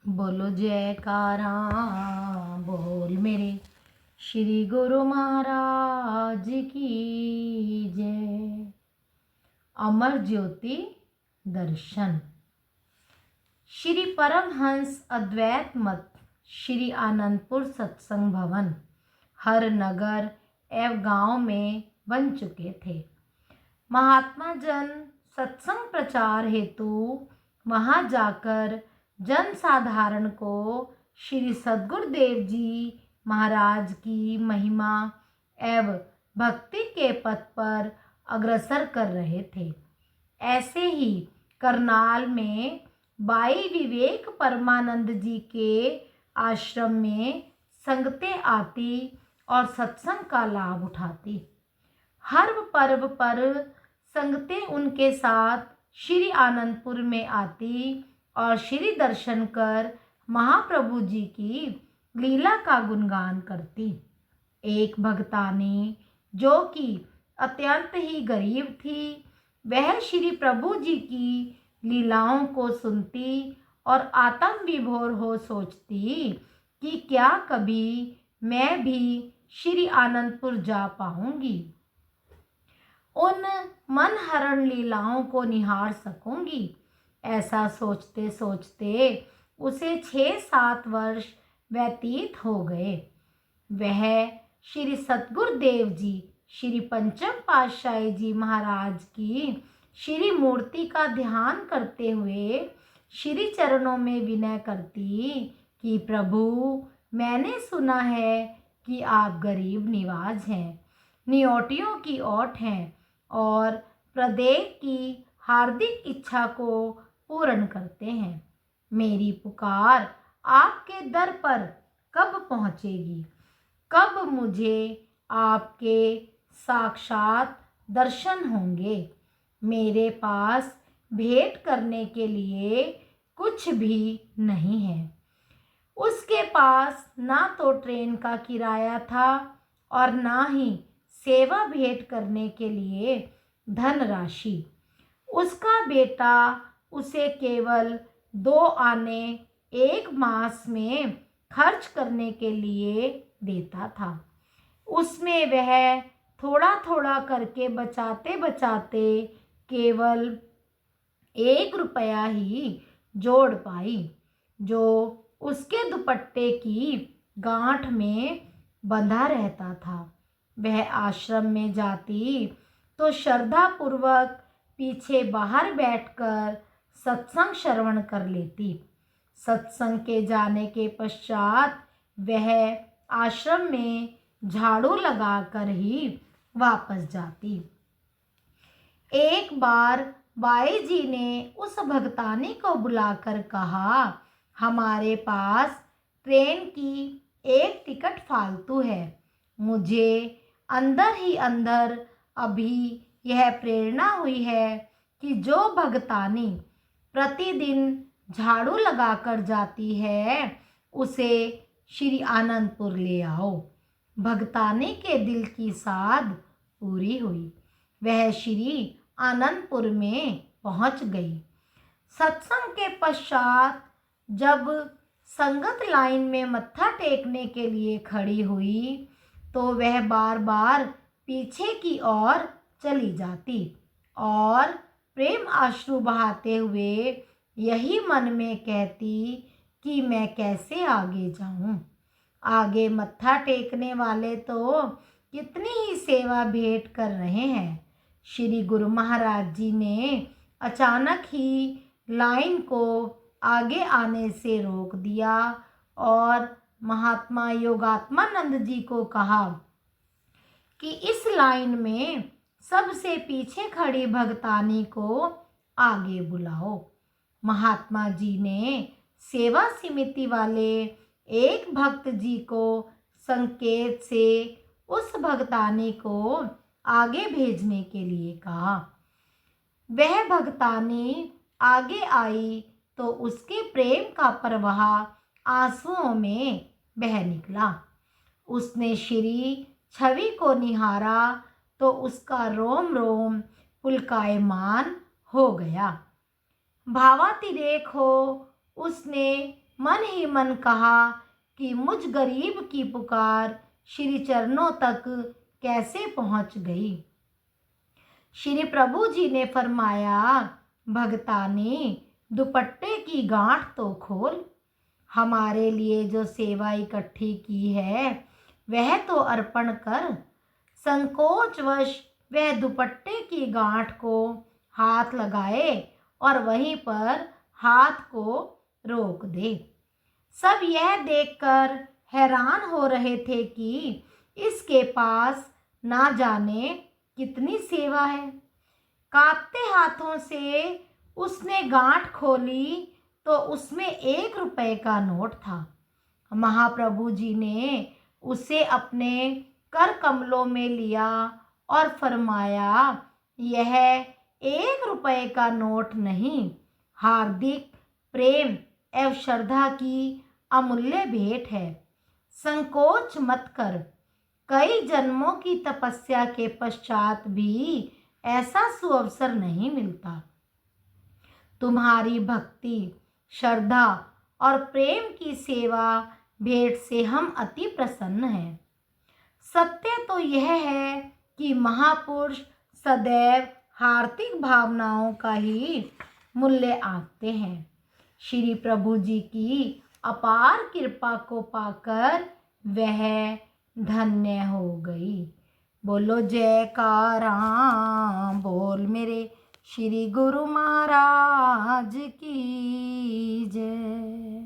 बोलो जयकारा बोल मेरे श्री गुरु महाराज की जय। अमर ज्योति दर्शन। श्री परमहंस अद्वैत मत श्री आनंदपुर सत्संग भवन हर नगर एवं गांव में बन चुके थे। महात्मा जन सत्संग प्रचार हेतु वहां जाकर जन साधारण को श्री सद्गुरुदेव जी महाराज की महिमा एवं भक्ति के पथ पर अग्रसर कर रहे थे। ऐसे ही करनाल में बाई विवेक परमानंद जी के आश्रम में संगतें आती और सत्संग का लाभ उठाती। हर पर्व पर संगतें उनके साथ श्री आनंदपुर में आती और श्री दर्शन कर महाप्रभु जी की लीला का गुणगान करती। एक भक्तानी जो कि अत्यंत ही गरीब थी, वह श्री प्रभु जी की लीलाओं को सुनती और आत्म विभोर हो सोचती कि क्या कभी मैं भी श्री आनंदपुर जा पाऊंगी, उन मनहरण लीलाओं को निहार सकूंगी। ऐसा सोचते सोचते उसे 6-7 वर्ष व्यतीत हो गए। वह श्री सद्गुरुदेव जी श्री पंचम पातशाही जी महाराज की श्री मूर्ति का ध्यान करते हुए श्री चरणों में विनय करती कि प्रभु, मैंने सुना है कि आप गरीब निवाज हैं, नियोटियों की ओट हैं और प्रत्येक की हार्दिक इच्छा को पूर्ण करते हैं। मेरी पुकार आपके दर पर कब पहुंचेगी? कब मुझे आपके साक्षात दर्शन होंगे? मेरे पास भेंट करने के लिए कुछ भी नहीं है। उसके पास ना तो ट्रेन का किराया था और ना ही सेवा भेंट करने के लिए धनराशि। उसका बेटा उसे केवल 2 आने 1 मास में खर्च करने के लिए देता था। उसमें वह थोड़ा थोड़ा करके बचाते बचाते केवल 1 रुपया ही जोड़ पाई, जो उसके दुपट्टे की गांठ में बंधा रहता था। वह आश्रम में जाती तो श्रद्धापूर्वक पीछे बाहर बैठकर सत्संग श्रवण कर लेती। सत्संग के जाने के पश्चात वह आश्रम में झाड़ू लगाकर ही वापस जाती। एक बार बाई जी ने उस भगतानी को बुलाकर कहा, हमारे पास ट्रेन की 1 टिकट फालतू है। मुझे अंदर ही अंदर अभी यह प्रेरणा हुई है कि जो भगतानी प्रतिदिन झाड़ू लगाकर जाती है, उसे श्री आनंदपुर ले आओ। भगतानी के दिल की साध पूरी हुई। वह श्री आनंदपुर में पहुंच गई। सत्संग के पश्चात जब संगत लाइन में मत्था टेकने के लिए खड़ी हुई तो वह बार बार पीछे की ओर चली जाती और प्रेम आश्रु बहाते हुए यही मन में कहती कि मैं कैसे आगे जाऊं। आगे मत्था टेकने वाले तो कितनी ही सेवा भेंट कर रहे हैं। श्री गुरु महाराज जी ने अचानक ही लाइन को आगे आने से रोक दिया और महात्मा योगात्मानंद जी को कहा कि इस लाइन में सबसे पीछे खड़ी भगतानी को आगे बुलाओ। महात्मा जी ने सेवा समिति वाले एक भक्त जी को संकेत से उस भगतानी को आगे भेजने के लिए कहा। वह भगतानी आगे आई तो उसके प्रेम का प्रवाह आंसुओं में बह निकला। उसने श्री छवि को निहारा तो उसका रोम रोम पुलकायमान हो गया। भावातिरेक हो उसने मन ही मन कहा कि मुझ गरीब की पुकार श्री चरणों तक कैसे पहुंच गई। श्री प्रभु जी ने फरमाया, भगताने, दुपट्टे की गांठ तो खोल। हमारे लिए जो सेवा इकट्ठी की है वह तो अर्पण कर। संकोचवश वह दुपट्टे की गांठ को हाथ लगाए और वहीं पर हाथ को रोक दे। सब यह देखकर हैरान हो रहे थे कि इसके पास ना जाने कितनी सेवा है। कांपते हाथों से उसने गांठ खोली तो उसमें 1 रुपए का नोट था। महाप्रभु जी ने उसे अपने कर कमलों में लिया और फरमाया, यह 1 रुपए का नोट नहीं, हार्दिक प्रेम एवं श्रद्धा की अमूल्य भेंट है। संकोच मत कर। कई जन्मों की तपस्या के पश्चात भी ऐसा सुअवसर नहीं मिलता। तुम्हारी भक्ति, श्रद्धा और प्रेम की सेवा भेंट से हम अति प्रसन्न हैं। सत्य तो यह है कि महापुरुष सदैव हार्दिक भावनाओं का ही मूल्य आंकते हैं। श्री प्रभु जी की अपार कृपा को पाकर वह धन्य हो गई। बोलो जयकारा बोल मेरे श्री गुरु महाराज की जय।